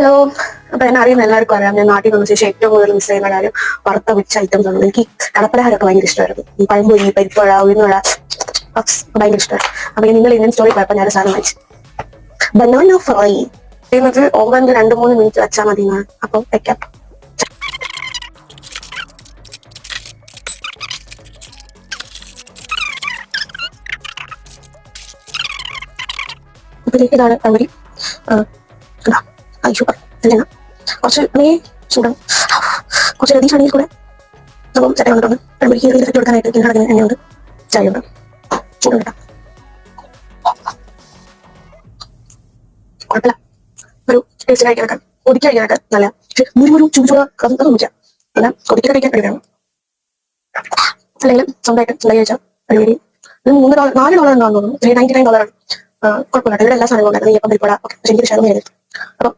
Hello. അപ്പൊ എന്നെ അറിയുന്ന എല്ലാവർക്കും അറിയാം, ഞാൻ നാട്ടിൽ വന്ന ശേഷം ഏറ്റവും കൂടുതൽ മിസ് ചെയ്യുന്ന കാര്യം വറുത്ത മിച്ച ഐറ്റംസ് ആണ്. എനിക്ക് കടപ്പലഹാരമൊക്കെ ഭയങ്കര ഇഷ്ടമായിരുന്നു. ഈ പഴംപൊരി, പരിപ്പുവട, ഉഴുന്നുവട ഭയങ്കര ഇഷ്ടമാണ്. അപ്പൊ നിങ്ങൾ ഇന്ത്യൻ സ്റ്റോറി പോയപ്പോൾ ഞാൻ സാധനം വാങ്ങിച്ചു, ബനാന ഫ്രൈ ചെയ്യുന്നത്. ഓവനിൽ 2-3 മിനിറ്റ് വെച്ചാൽ മതി എന്നാണ്. അപ്പൊ വെക്കാം. ഇതിലേക്ക് ഇതാണ് പഴംപൊരി. സൂപ്പർ. എണ്ണ കുറച്ച് ചൂടാണ്, കുറച്ച് രതീഷാണെങ്കിൽ കൂടെ. അപ്പം ചട്ട വന്നിട്ടുണ്ട്. പഴംപൊരിക്ക് ഇട്ട് കൊടുക്കാനായിട്ട് കിണക്കിന് എണ്ണയുണ്ട്, ചായയുണ്ട്, ചൂടുണ്ട്. കുഴപ്പമില്ല, ഒരു ടേസ്റ്റ് കഴിക്കാനൊക്കെ ഒതുക്കി കഴിക്കാനൊക്കെ നല്ല. പക്ഷെ ഒരു ചൂട് അതൊന്നും വെച്ചാൽ അല്ല, ഒതുക്കി കഴിക്കാൻ കഴിയണം. അല്ലെങ്കിൽ സ്വന്തമായിട്ട് ചൂടായി കഴിച്ചാൽ പഴംപൊരി $4 എന്താണെന്ന് തോന്നുന്നു. $399. കുഴപ്പമില്ല. ഇവിടെ എല്ലാ സാധനങ്ങളും ഉണ്ടായിരുന്നു. നെയ്യപ്പം, പരിപ്പുവട ഒക്കെ. പക്ഷെ എനിക്ക് ഇഷ്ടമായിരുന്നു. അപ്പം